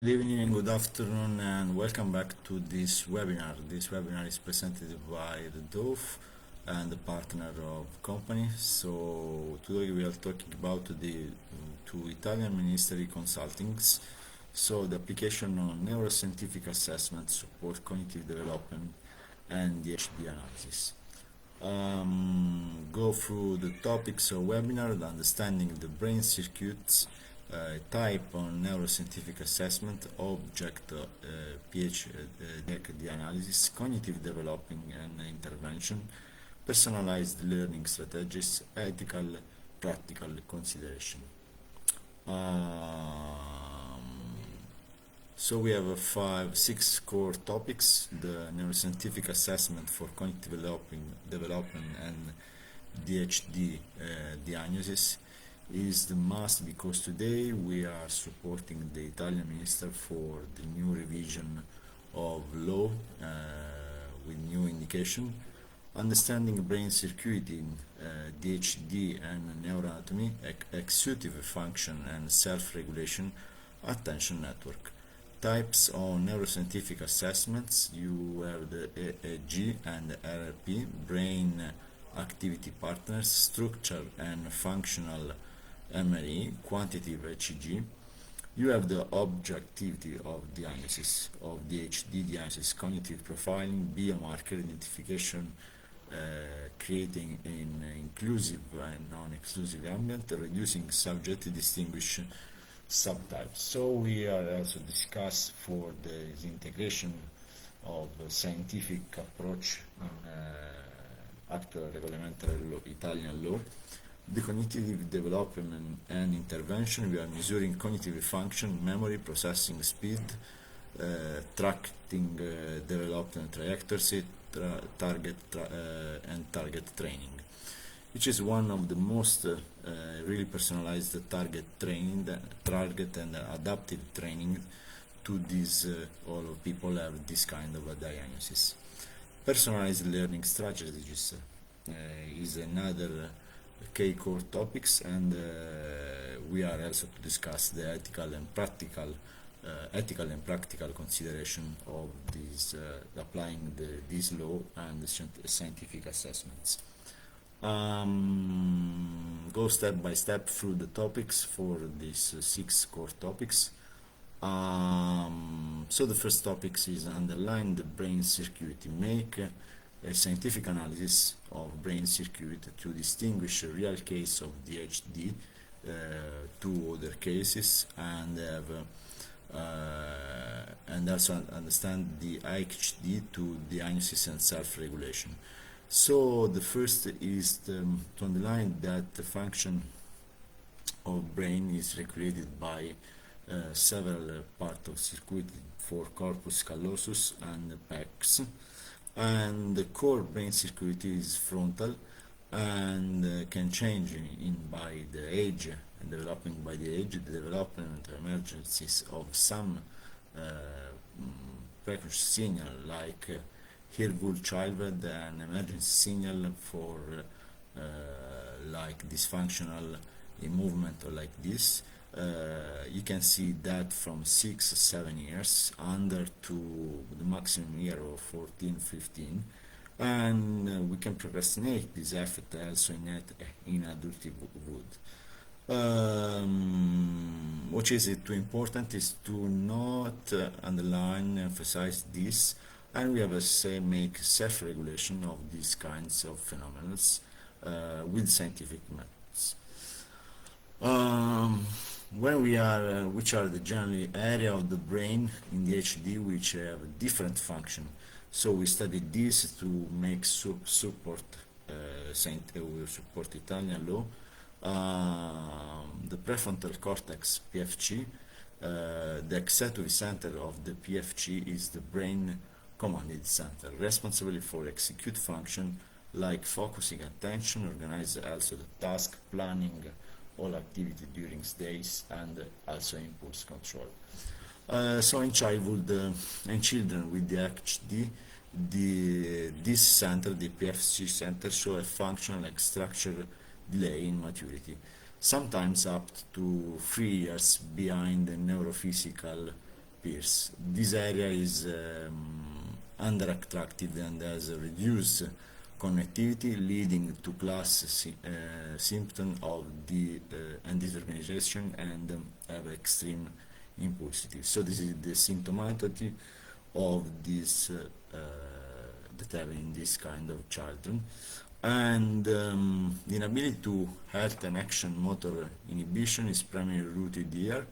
Good evening and good afternoon, and welcome back to this webinar. This webinar is presented by the Dove and the partner of company. So today we are talking about the two Italian ministry consultings. So the application on neuroscientific assessment support cognitive development and the HD analysis. Go through the topics of webinar, the understanding the brain circuits, type on neuroscientific assessment, object PhD analysis, cognitive developing and intervention, personalized learning strategies, ethical, practical consideration. So we have six core topics: the neuroscientific assessment for cognitive development and DHD diagnosis is the must, because today we are supporting the Italian minister for the new revision of law with new indication. Understanding brain circuiting, DHD and neuroanatomy, executive function and self-regulation, attention network. Types of neuroscientific assessments: you have the EEG and RRP, brain activity partners, structure and functional MRE, quantitative ECG. You have the objectivity of diagnosis of DHD diagnosis, cognitive profiling, biomarker identification, creating an inclusive and non-exclusive ambient, reducing subject to distinguish subtypes. So we are also discuss for the integration of scientific approach in actual regulamentary law, Italian law. The cognitive development and intervention, we are measuring cognitive function, memory, processing speed, tracking development trajectories, target training, which is one of the most really personalized target and adaptive training to this. All of people have this kind of a diagnosis. Personalized learning strategies is another key core topics, and we are also to discuss the ethical and practical consideration of this applying this law and the scientific assessments. Go step by step through the topics for these six core topics. So the first topic is underline the brain circuit. Make a scientific analysis of brain circuit to distinguish a real case of DHD, two other cases, and also understand the IHD to diagnosis and self-regulation. So the first is to underline that the function of brain is regulated by several parts of circuit for corpus callosum and PECs, and the core brain circuit is frontal and can change by the age and developing by the age, the development emergencies of some precursor signal like Hirgul childbirth, and emergency signal for like dysfunctional movement or like this. You can see that from 6-7 years under to the maximum year of 14-15, and we can procrastinate this effect also in adulthood. What is too important is to not underline, emphasize this, and we have a make self-regulation of these kinds of phenomena with scientific methods. When we are, which are the general area of the brain in the HD which have a different function. So we studied this to make support Italian law. The prefrontal cortex PFC, the executive center of the PFC is the brain commanded center, responsible for execute function like focusing attention, organize also the task, planning all activity during days, and also impulse control. So in childhood and children with the HD, this center, the PFC center, show a function like structure delay in maturity, sometimes up to 3 years behind the neurophysical peers. This area is under-attracted and has a reduced connectivity, leading to class symptom of and disorganization and have extreme impulsivity. So this is the symptomatology of this that have in this kind of children. And the inability to halt and action motor inhibition is primarily rooted here.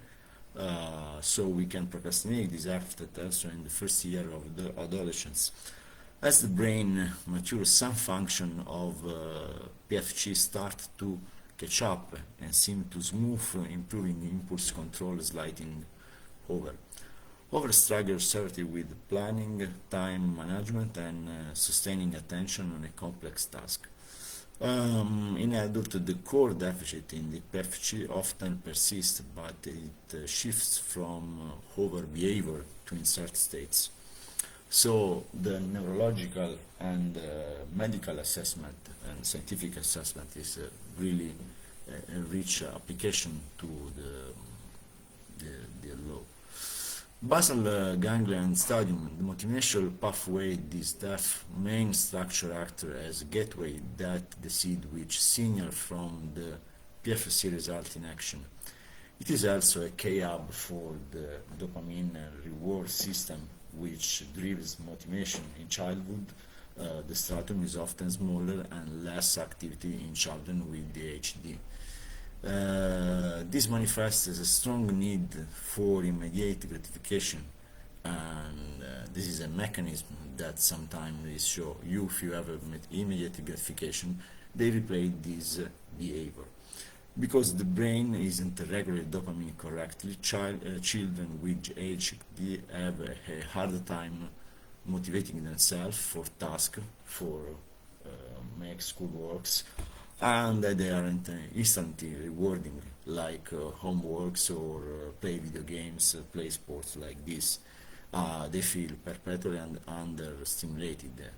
So we can procrastinate this effort also in the first year of the adolescence. As the brain matures, some function of PFC start to catch up and seem to smooth, improving impulse control, sliding over. Over struggles started with planning, time management, and sustaining attention on a complex task. In adult, the core deficit in the PFC often persists, but it shifts from over behavior to insert states. So the neurological and medical assessment and scientific assessment is really a rich application to the law. Basal ganglion stadium, the motivational pathway, this deaf main structure acts as a gateway that decide which signal from the PFC result in action. It is also a key hub for the dopamine reward system, which drives motivation in childhood. The stratum is often smaller and less activity in children with ADHD. This manifests as a strong need for immediate gratification, and this is a mechanism that sometimes show you if you have immediate gratification, they replay this behavior. Because the brain isn't regulating dopamine correctly, children with ADHD have a harder time motivating themselves for tasks, for make school works, and they aren't instantly rewarding, like homeworks or play video games, play sports like this. They feel perpetually understimulated.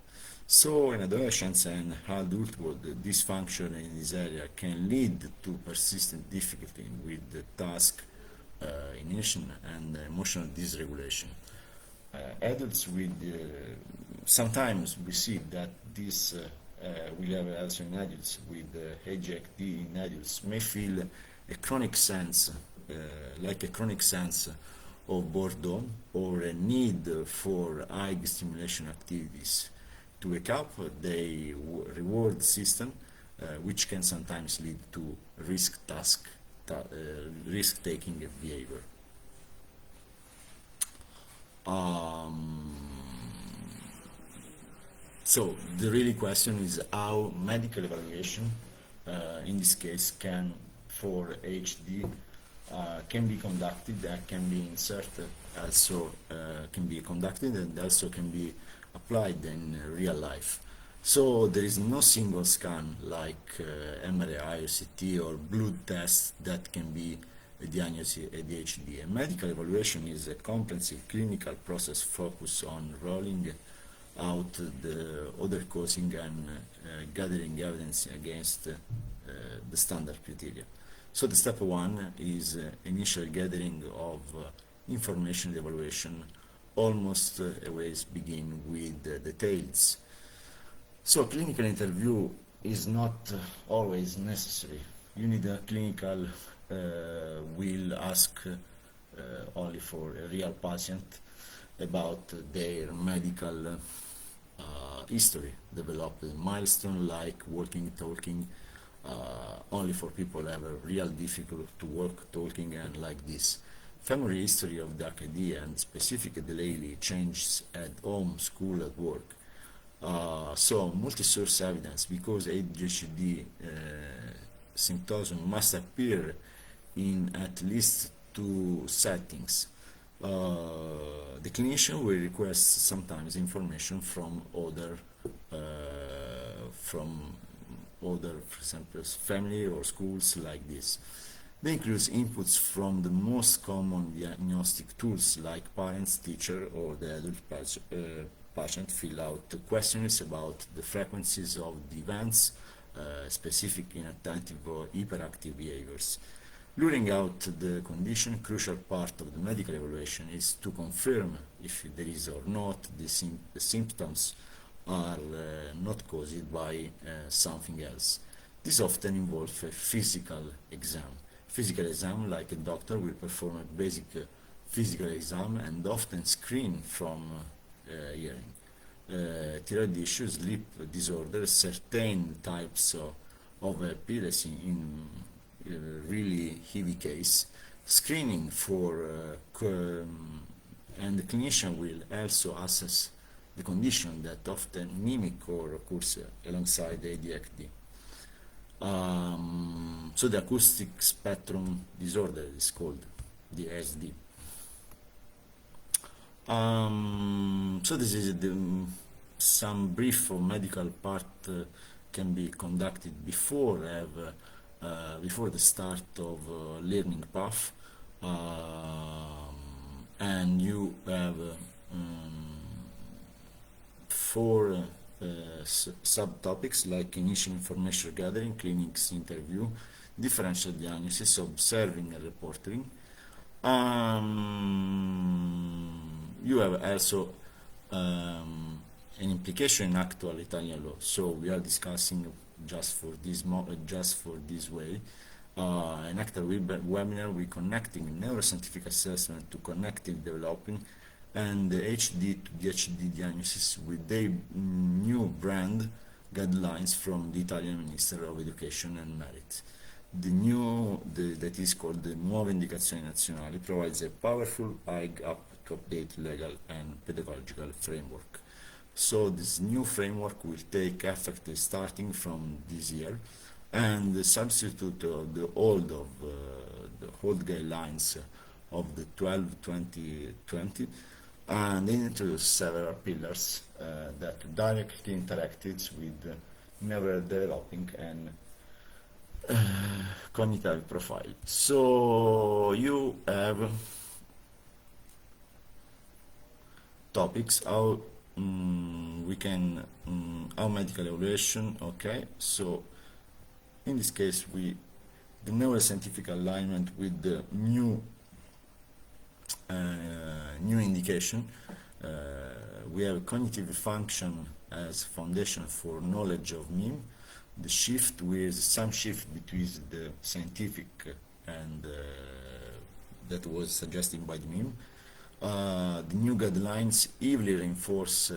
So in adolescence and adulthood, dysfunction in this area can lead to persistent difficulty with the task initiation and emotional dysregulation. Adults with sometimes we see that this we have also in adults with ADHD in adults may feel a chronic sense, like a chronic sense of boredom or a need for high stimulation activities. To wake up, the reward system, which can sometimes lead to risk-taking behavior. So the really question is how medical evaluation, in this case, can for HD can be conducted, can be inserted, also can be conducted, and also can be applied in real life. So there is no single scan like MRI, CT, or blood test that can be a diagnosis of ADHD. A medical evaluation is a comprehensive clinical process focused on rolling out the other causing and gathering evidence against the standard criteria. So the step one is initial gathering of information evaluation. Almost always begin with details. So a clinical interview is not always necessary. You need a clinical will ask only for a real patient about their medical history, develop a milestone like walking, talking, only for people who have a real difficult to walk, talking, and like this. Family history of the academia and specific daily changes at home, school, at work. So multi-source evidence, because ADHD symptoms must appear in at least 2 settings. The clinician will request sometimes information from other, for example, family or schools like this. They include inputs from the most common diagnostic tools like parents, teacher, or the adult patient fill out questionnaires about the frequencies of the events, specific inattentive or hyperactive behaviors. Ruling out the condition, crucial part of the medical evaluation is to confirm if there is or not the symptoms are not caused by something else. This often involves a physical exam. Physical exam, like a doctor will perform a basic physical exam and often screen from hearing. Thyroid issues, sleep disorders, certain types of epilepsy in really heavy case, screening for and the clinician will also assess the condition that often mimic or occurs alongside ADHD. So the acoustic spectrum disorder is called the ASD. So this is some brief or medical part can be conducted before the start of learning path, and you have 4 subtopics like initial information gathering, clinics interview, differential diagnosis, observing and reporting. You have also an implication in actual Italian law. So we are discussing just for this way. In actual webinar, we connecting neuroscientific assessment to cognitive developing and the HD to DHD diagnosis with the new brand guidelines from the Italian Minister of Education and Merit. That is called the Nuove Indicazioni Nazionali, provides a powerful up to update legal and pedagogical framework. So this new framework will take effect starting from this year, and the substitute of the old guidelines of the 12/2020, and they introduce several pillars that directly interacted with neurodeveloping and cognitive profile. So you have topics how we can how medical evaluation. Okay, so in this case the neuroscientific alignment with the new indication. We have cognitive function as foundation for knowledge of MIM. The shift with some shift between the scientific and that was suggested by the MIM. The new guidelines heavily reinforce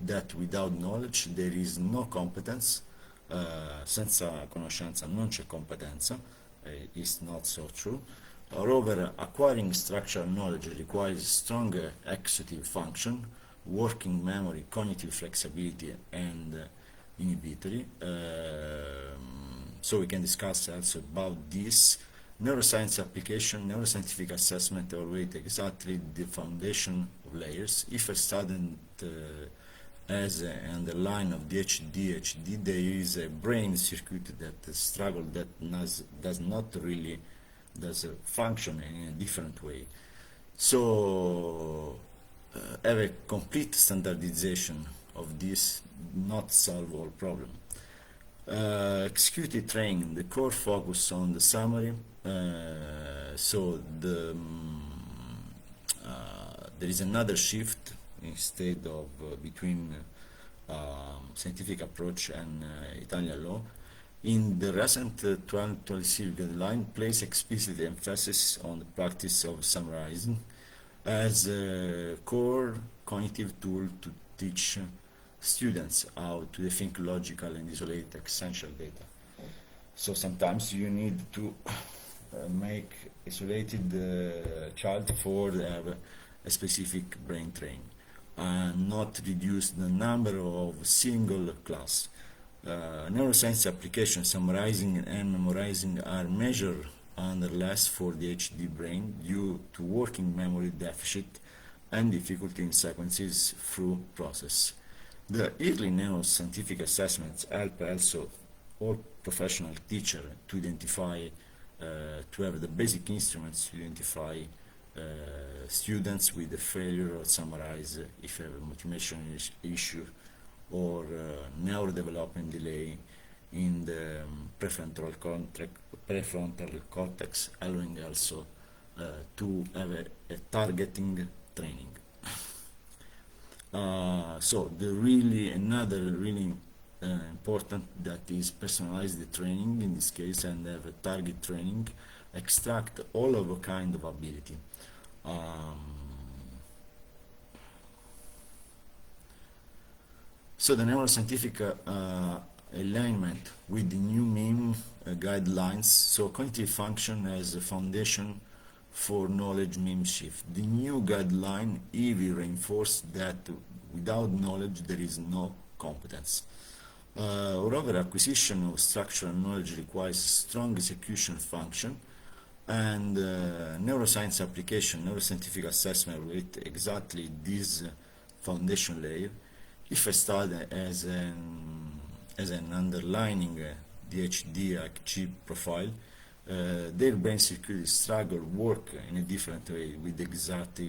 that without knowledge there is no competence. Senza conoscenza non c'è competenza. Is not so true. Moreover, acquiring structural knowledge requires stronger executive function, working memory, cognitive flexibility, and inhibitory. So we can discuss also about this. Neuroscience application, neuroscientific assessment evaluate exactly the foundation of layers. If a student has an underline of DHD, there is a brain circuit that struggle that does not really function in a different way. So have a complete standardization of this, not solve all problem. Executive training, the core focus on the summary. So there is another shift instead of between scientific approach and Italian law. In the recent 2020 guideline, place explicit emphasis on the practice of summarizing as a core cognitive tool to teach students how to think logical and isolate essential data. So sometimes you need to make isolated child for have a specific brain training and not reduce the number of single class. Neuroscience application, summarizing and memorizing are measured under less for the HD brain due to working memory deficit and difficulty in sequences through process. The early neuroscientific assessments help also all professional teachers to identify, to have the basic instruments to identify students with a failure or summarize if you have a motivation issue or neurodevelopment delay in the prefrontal cortex, allowing also to have a targeting training. So another really important that is personalized training in this case, and have a target training, extract all of a kind of ability. So the neuroscientific alignment with the new MIM guidelines, so cognitive function as a foundation for knowledge MIM shift. The new guideline even reinforced that without knowledge there is no competence. Moreover, acquisition of structural knowledge requires strong execution function, and neuroscience application, neuroscientific assessment with exactly this foundation layer. If I start as an underlining DHD-IQ profile, their brain circuitry struggle work in a different way with exact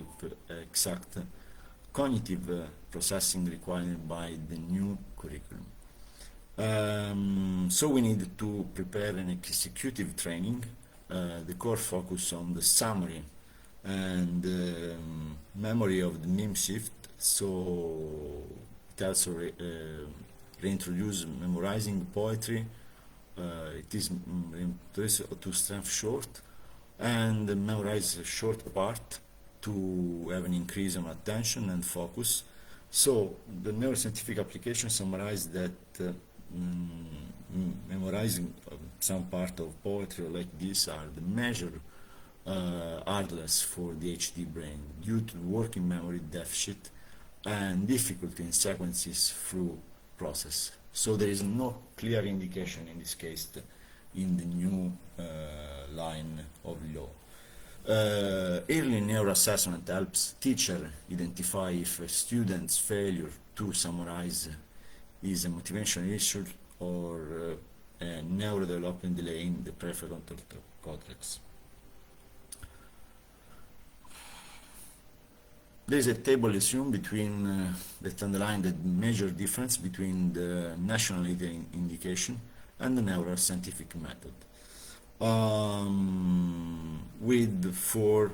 cognitive processing required by the new curriculum. So we need to prepare an executive training. The core focus on the summary and memory of the MIM shift, so it also reintroduce memorizing poetry. It is reintroduced to strength short, and memorize a short part to have an increase in attention and focus. So the neuroscientific application summarized that memorizing some part of poetry like this are the measure hardness for the HD brain due to working memory deficit and difficulty in sequences through process. So there is no clear indication in this case in the new line of law. Early neuroassessment helps teacher identify if a student's failure to summarize is a motivation issue or a neurodevelopment delay in the prefrontal cortex. There is a table assumed between that underline the major difference between the nationality indication and the neuroscientific method, with four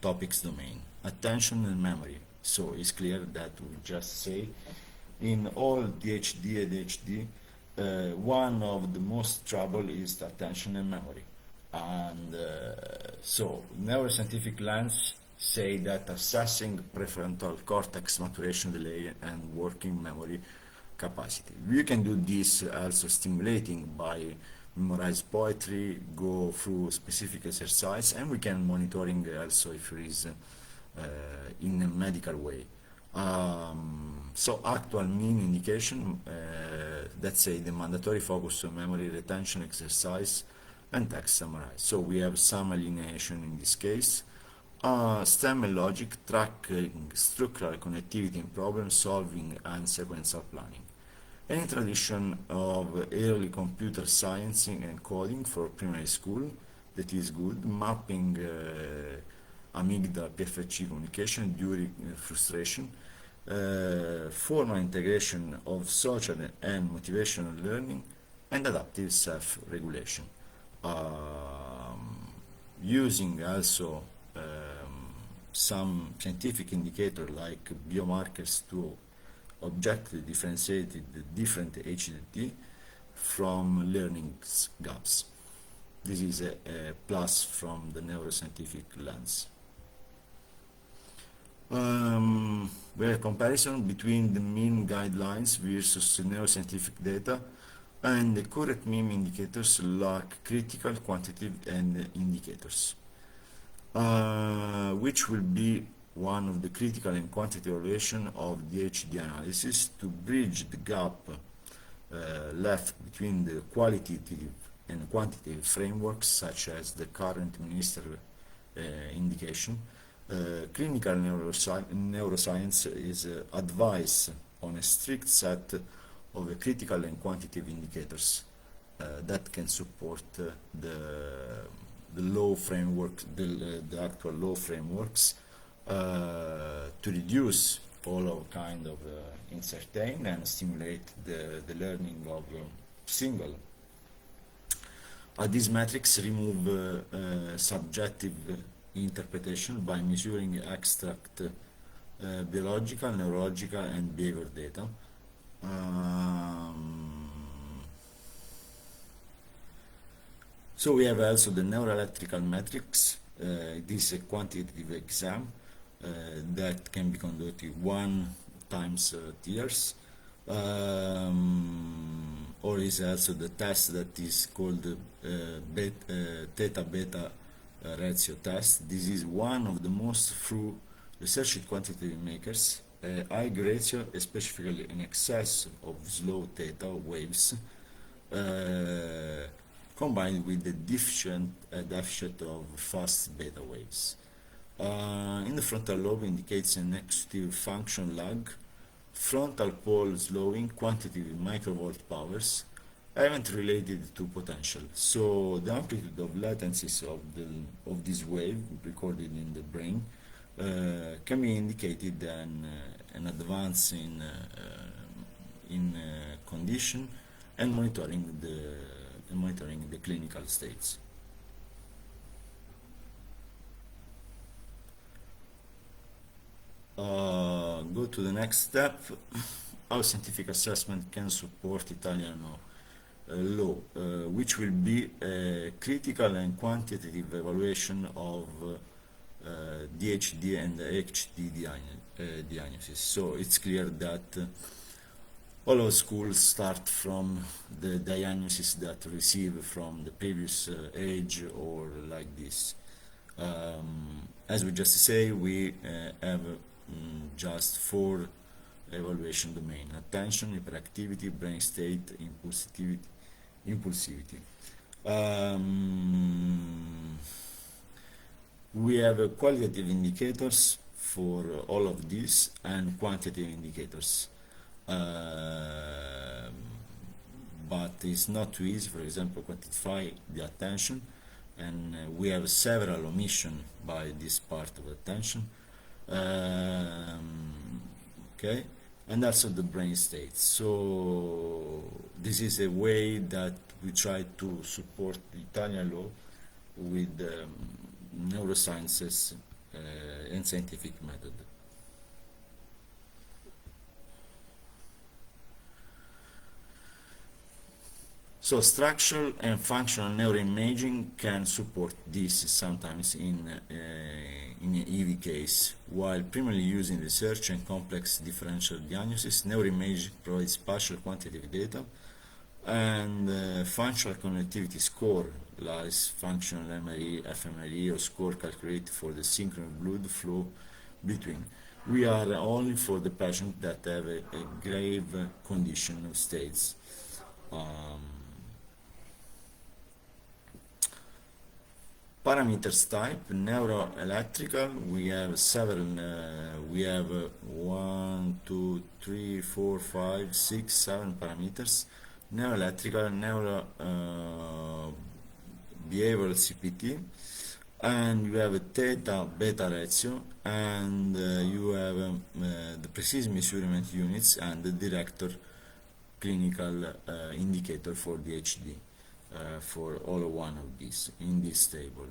topics domain: attention and memory. So it's clear that we just say in all DHD and ADHD, one of the most trouble is attention and memory. And so neuroscientific lens say that assessing prefrontal cortex maturation delay and working memory capacity. We can do this also stimulating by memorize poetry, go through specific exercise, and we can monitoring also if there is in a medical way. So actual mean indication, let's say the mandatory focus on memory retention exercise and text summarize. So we have some alienation in this case. STEM and logic, tracking structural connectivity in problem solving and sequential planning. Any tradition of early computer science and coding for primary school, that is good. Mapping amygdala PFC communication during frustration. Formal integration of social and motivational learning, and adaptive self-regulation. Using also some scientific indicator like biomarkers to objectively differentiate the different HDT from learning gaps. This is a plus from the neuroscientific lens. We have a comparison between the mean guidelines versus the neuroscientific data, and the current mean indicators lack critical quantitative and indicators, which will be one of the critical and quantitative evaluation of the HD analysis to bridge the gap left between the qualitative and quantitative frameworks such as the current minister indication. Clinical neuroscience is advice on a strict set of critical and quantitative indicators that can support the law framework, the actual law frameworks, to reduce all of kind of uncertain and stimulate the learning of single. These metrics remove subjective interpretation by measuring extract biological, neurological, and behavior data. So we have also the neuroelectrical metrics. This is a quantitative exam that can be conducted 1 times years, or is also the test that is called theta beta ratio test. This is one of the most thorough researched quantitative makers. High ratio, specifically in excess of slow theta waves, combined with the deficit of fast beta waves. In the frontal lobe indicates an executive function lag, frontal pole slowing, quantitative microvolt powers, event related to potential. So the amplitude of latencies of this wave recorded in the brain can be indicated an advance in condition and monitoring the clinical states. Go to the next step. How scientific assessment can support Italian law, which will be a critical and quantitative evaluation of DHD and HD diagnosis. So it's clear that all of schools start from the diagnosis that receive from the previous age or like this. As we just say, we have just 4 evaluation domain: attention, hyperactivity, brain state, impulsivity. We have qualitative indicators for all of these and quantitative indicators. But it's not too easy, for example, quantify the attention, and we have several omissions by this part of attention. Okay, and also the brain state. So this is a way that we try to support the Italian law with neurosciences and scientific method. So structural and functional neuroimaging can support this sometimes in an EV case. While primarily used in research and complex differential diagnosis, neuroimaging provides partial quantitative data and functional connectivity score, like functional MRE, fMRE, or score calculated for the synchronous blood flow between. We are only for the patient that have a grave condition of states. Parameters type, neuroelectrical, we have several, we have 1, 2, 3, 4, 5, 6, 7 parameters. Neuroelectrical, behavioral CPT, and you have a theta beta ratio, and you have the precise measurement units and the director clinical indicator for DHD. For all one of these in this table.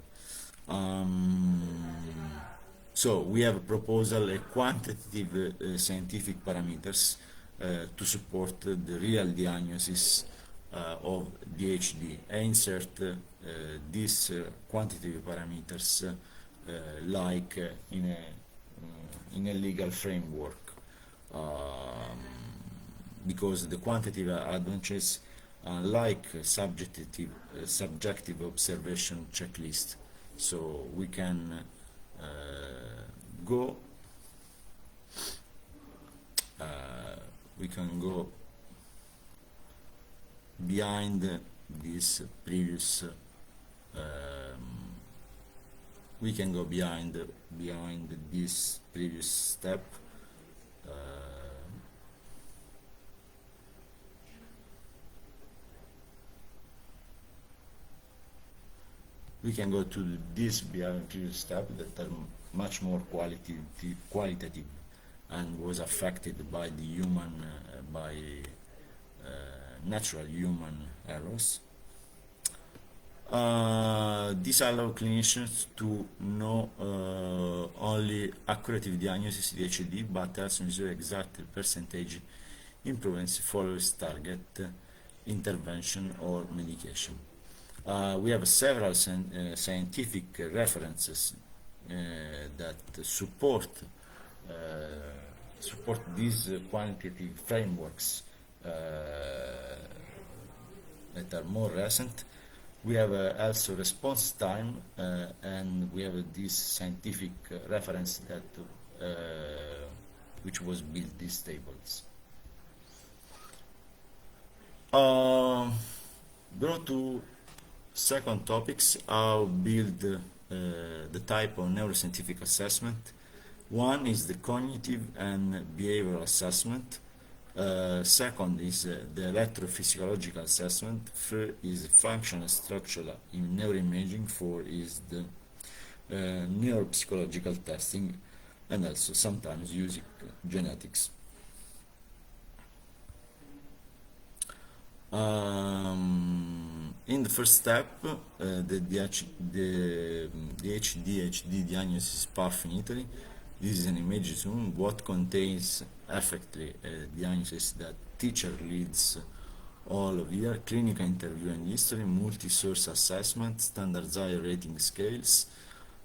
So we have a proposal, a quantitative scientific parameters to support the real diagnosis of DHD. I insert these quantitative parameters like in a legal framework, because the quantitative advantages like subjective observation checklist. So we can go behind this previous we can go behind this previous step. We can go to this behind previous step that are much more qualitative and was affected by the human natural human errors. This allows clinicians to know only accurate diagnosis of ADHD, but also measure exact percentage improvements following target intervention or medication. We have several scientific references that support these quantitative frameworks that are more recent. We have also response time, and we have this scientific reference that which was built these tables. Go to second topics. I'll build the type of neuroscientific assessment. One is the cognitive and behavioral assessment. Second is the electrophysiological assessment. Third is functional structural in neuroimaging. Four is the neuropsychological testing, and also sometimes using genetics. In the first step, the HD diagnosis path in Italy. This is an image zoom. What contains effectively a diagnosis that teacher leads all of year, clinical interview and history, multi-source assessment, standardized rating scales,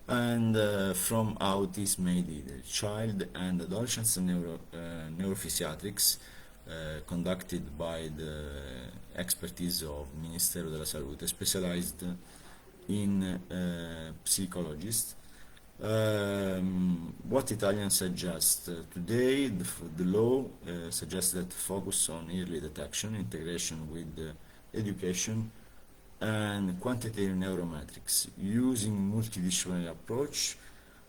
and from out is made either child and adolescents neuropsychiatrics, conducted by the expertise of Ministero della Salute, specialized in psychologists. What Italians suggest today, the law suggests that focus on early detection, integration with education, and quantitative neurometrics using multidisciplinary approach.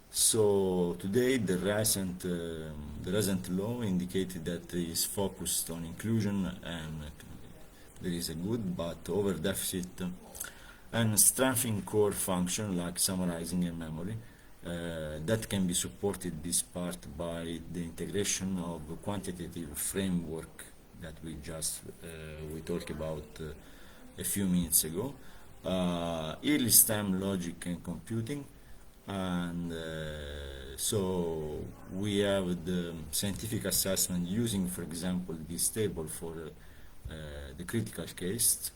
So today the recent law indicated that it is focused on inclusion, and there is a good but over deficit, and strengthening core function like summarizing and memory. That can be supported this part by the integration of a quantitative framework that we talked about a few minutes ago. Early STEM logic and computing, and so we have the scientific assessment using, for example, this table for the critical case.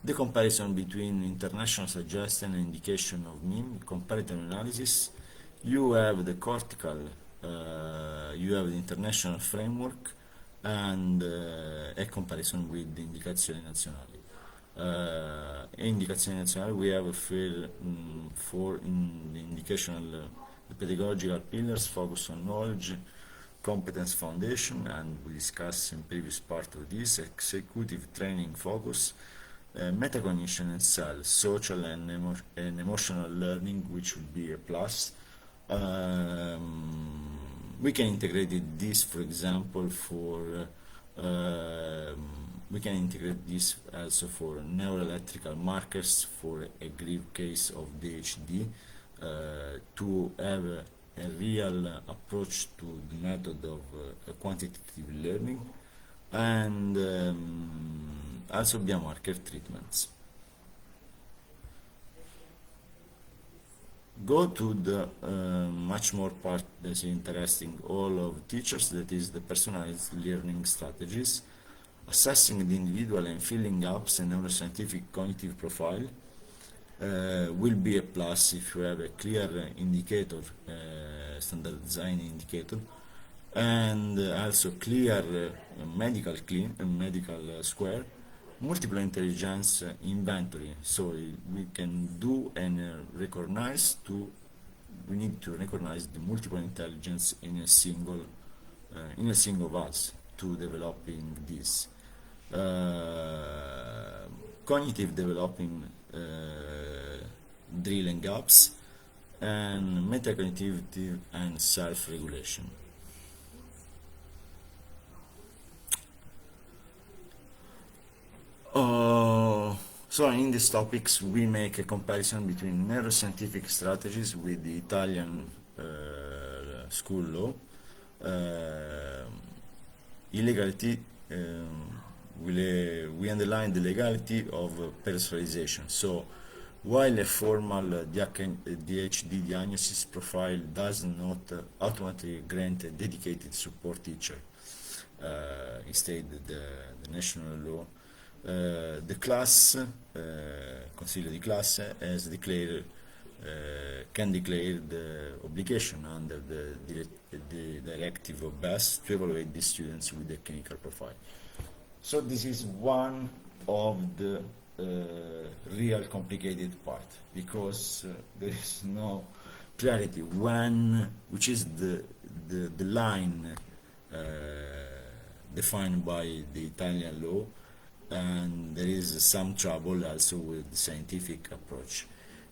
The comparison between international suggestion and indication of mean, comparative analysis. You have the cortical, you have the international framework, and a comparison with the indicazioni nazionali. Indicazioni nazionali, we have for in the indicational, the pedagogical pillars focus on knowledge, competence foundation, and we discussed in previous part of this, executive training focus, metacognition and self, social and emotional learning, which would be a plus. We can integrate this, for example, for we can integrate this also for neuroelectrical markers for a grave case of DHD, to have a real approach to the method of quantitative learning, and also biomarker treatments. Go to the much more part that is interesting all of teachers, that is the personalized learning strategies, assessing the individual and filling gaps in neuroscientific cognitive profile. Will be a plus if you have a clear indicator, standard design indicator, and also clear medical square, multiple intelligence inventory. So we can do and recognize we need to recognize the multiple intelligence in a single vase to developing this. Cognitive developing drill and gaps, and metacognitivity and self-regulation. So in these topics we make a comparison between neuroscientific strategies with the Italian school law, illegality, we underline the legality of personalization. So while a formal DHD diagnosis profile does not automatically grant a dedicated support teacher, instead the national law, the class, Consiglio di classe, has declared can declare the obligation under the directive of BAS to evaluate the students with a clinical profile. So this is one of the real complicated part, because there is no clarity which is the line defined by the Italian law, and there is some trouble also with the scientific approach.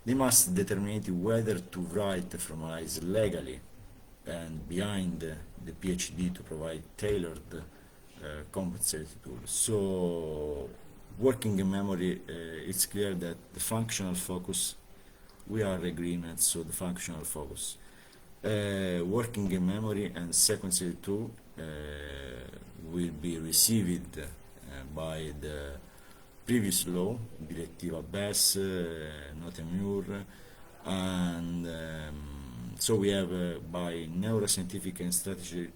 They must determine whether to write formalize legally and behind the PhD to provide tailored compensatory tools. So working in memory, it's clear that the functional focus, we are agreement, so the functional focus. Working in memory and sequencing tool will be received by the previous law, Direttiva BES, Note-Mur, and so we have by neuroscientific and strategy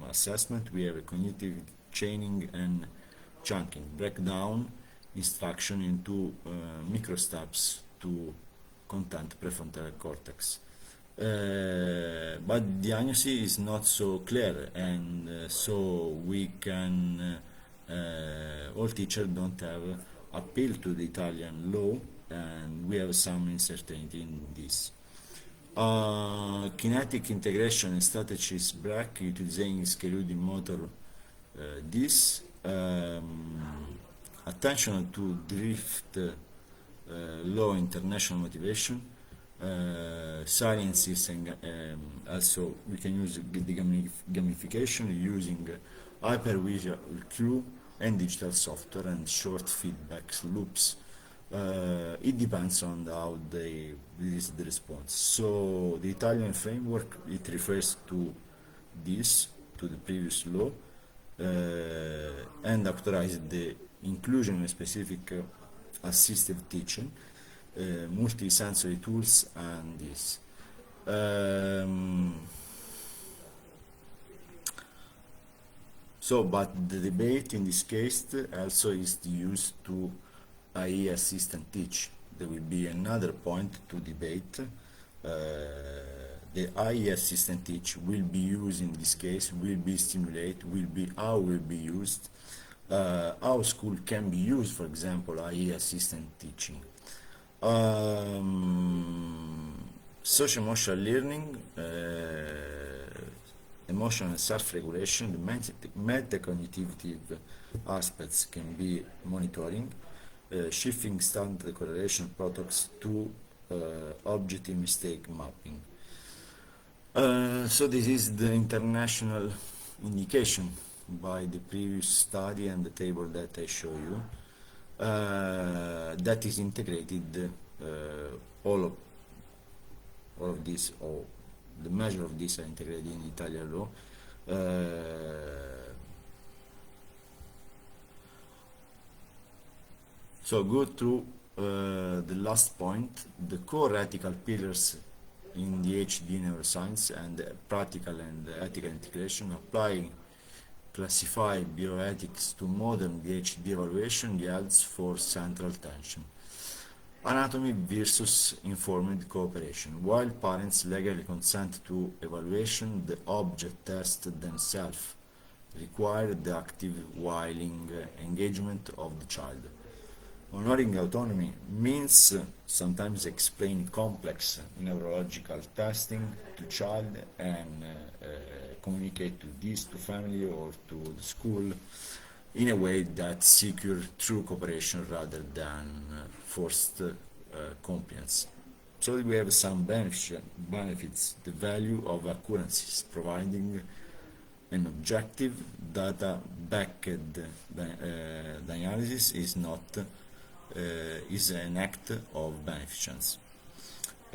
assessment, we have a cognitive chaining and chunking, breakdown instruction into micro steps to content prefrontal cortex. But the diagnosis is not so clear, and so we can all teachers don't have appeal to the Italian law, and we have some uncertainty in this. Kinetic integration and strategies break utilizing scaled motor this attention to drift low international motivation, sciences, and also we can use the gamification using hypervisual cue and digital software and short feedback loops. It depends on how they release the response. So the Italian framework, it refers to this, to the previous law, and authorized the inclusion of specific assistive teaching, multi-sensory tools, and this. So, but the debate in this case also is used to IE assistant teach. There will be another point to debate. The IE assistant teach will be used in this case, will be stimulated, how will be used, how school can be used, for example, IE assistant teaching. Social emotional learning, emotional self-regulation, the metacognitive aspects can be monitoring, shifting standard correlation protocols to objective mistake mapping. So this is the international indication by the previous study and the table that I show you, that is integrated all of this, or the measure of this are integrated in Italian law. So go through the last point, the core ethical pillars in the HD neuroscience and practical and ethical integration, applying classify bioethics to modern DHD evaluation yields for central tension. Anatomy versus informed cooperation. While parents legally consent to evaluation, the object tests themselves require the active willing engagement of the child. Honoring autonomy means sometimes explain complex neurological testing to child and communicate to this to family or to the school in a way that secure true cooperation rather than forced compliance. So we have some benefits, the value of accuracies, providing an objective data-backed analysis is not is an act of beneficence.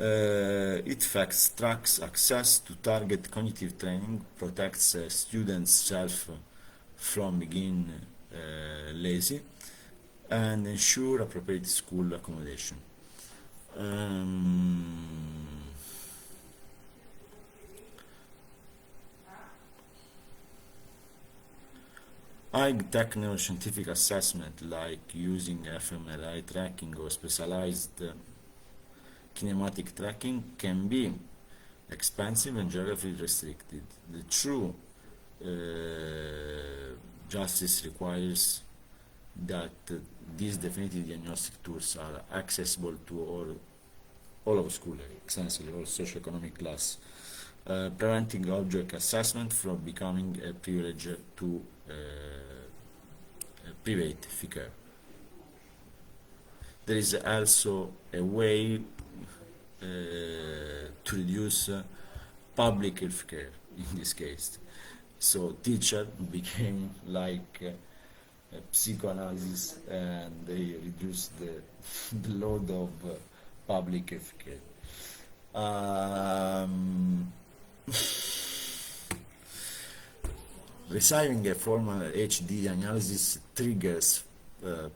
It tracks access to target cognitive training, protects students' self from being lazy, and ensure appropriate school accommodation. High-tech neuroscientific assessment, like using fMRI tracking or specialized kinematic tracking, can be expensive and geographically restricted. The true justice requires that these definitive diagnostic tools are accessible to all of school, essentially all socioeconomic class, preventing object assessment from becoming a privilege to private figure. There is also a way to reduce public health care in this case. So teacher became like psychoanalysis, and they reduced the load of public health care. Receiving a formal HD analysis triggers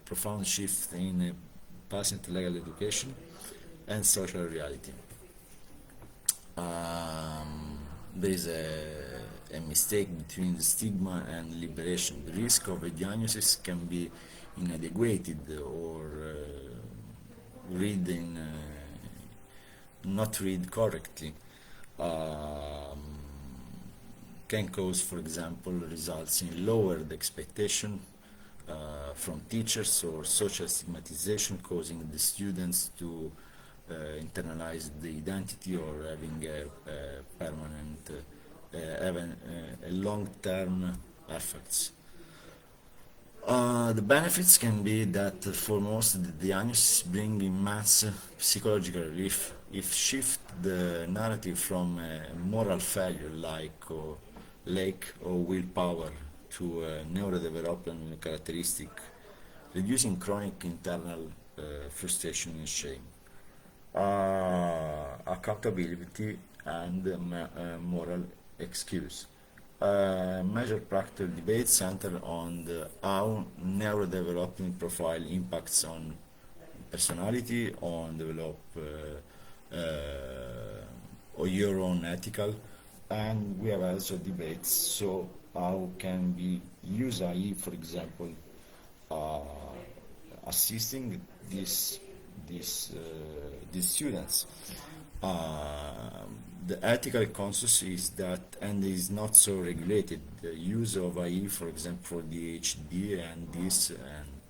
profound shift in patient legal education and social reality. There is a mistake between the stigma and liberation. The risk of a diagnosis can be inadequate or not read correctly. Can cause, for example, results in lowered expectation from teachers or social stigmatization, causing the students to internalize the identity or having a permanent, a long-term effects. The benefits can be that for most the diagnosis bring immense psychological relief. If shift the narrative from moral failure like lack or willpower to neurodevelopmental characteristic, reducing chronic internal frustration and shame. Accountability and moral excuse. Major practical debates center on how neurodevelopment profile impacts on personality, on develop or your own ethical, and we have also debates. So how can we use AI, for example, assisting these students? The ethical consensus is that, and is not so regulated, the use of AI, for example, for DHD and this, and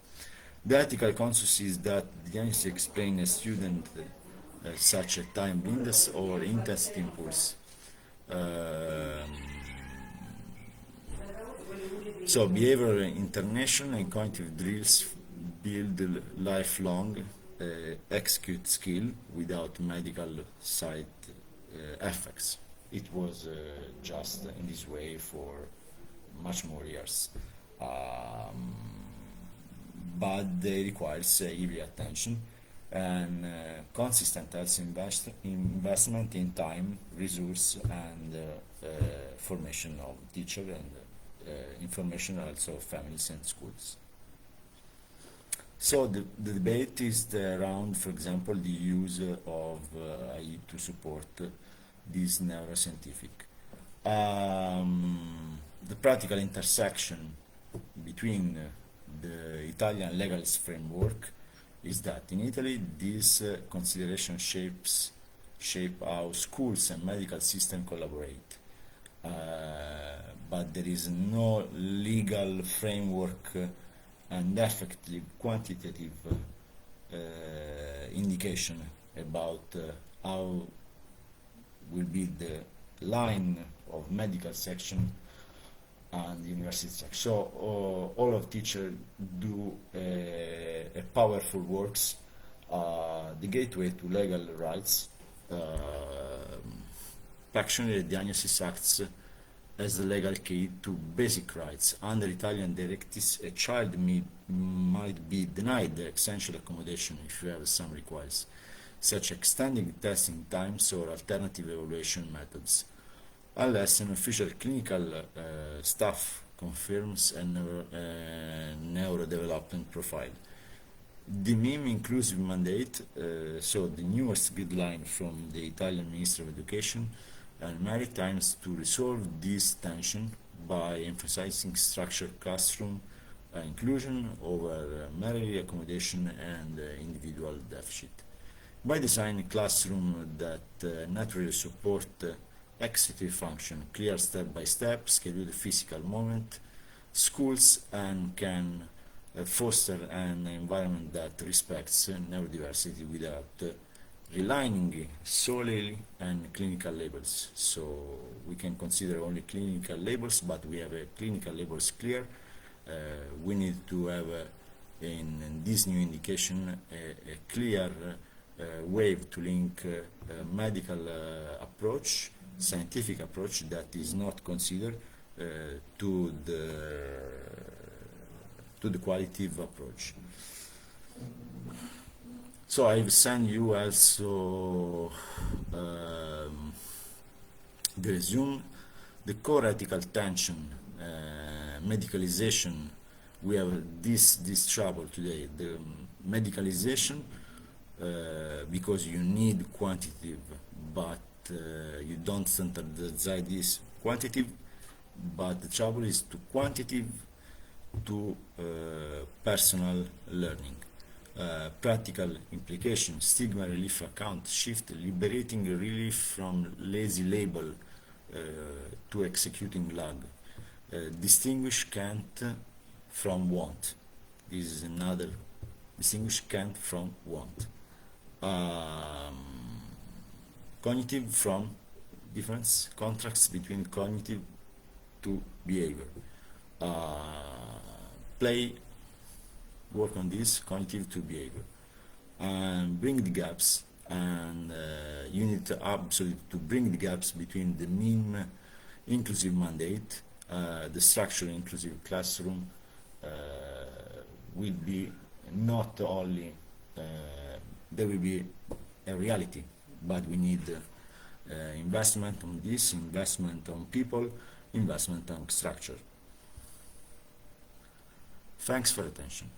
the ethical consensus is that the answer explain a student such a time blindness or intense impulse. So behavioral international and cognitive drills build lifelong execute skill without medical side effects. It was just in this way for much more years, but they requires heavy attention and consistent health investment in time, resource, and formation of teacher and information also of families and schools. So the debate is around, for example, the use of AI to support this neuroscientific. The practical intersection between the Italian legal framework is that in Italy this consideration shape how schools and medical system collaborate. But there is no legal framework and effective quantitative indication about how will be the line of medical section and university section. So all of teachers do a powerful works, the gateway to legal rights. Actually, the diagnosis acts as the legal key to basic rights. Under Italian directives, a child might be denied the essential accommodation if you have some requirements. such extending testing times or alternative evaluation methods, unless an official clinical staff confirms a neurodevelopment profile. The MIM inclusive mandate, so the newest guideline from the Italian Minister of Education and Merit, aims to resolve this tension by emphasizing structured classroom inclusion over merit accommodation and individual deficit. By designing a classroom that naturally support executive function, clear step-by-step, scheduled physical moment, schools, and can foster an environment that respects neurodiversity without relying solely on clinical labels. So we can consider only clinical labels, but we have clinical labels clear. We need to have in this new indication a clear way to link medical approach, scientific approach that is not considered to the qualitative approach. So I've sent you also the resume, the core ethical tension, medicalization. We have this trouble today, the medicalization, because you need quantitative, but you don't standardize this quantitative, but the trouble is to quantitative to personal learning. Practical implication, stigma relief account, shift, liberating relief from lazy label to executing lag. Distinguish can't from want. This is another, distinguish can't from want. Cognitive from difference, contracts between cognitive to behavior. Play, work on this, cognitive to behavior, and bring the gaps, and you need to absolutely to bring the gaps between the MIM inclusive mandate, the structure inclusive classroom will be not only, there will be a reality, but we need investment on this, investment on people, investment on structure. Thanks for attention.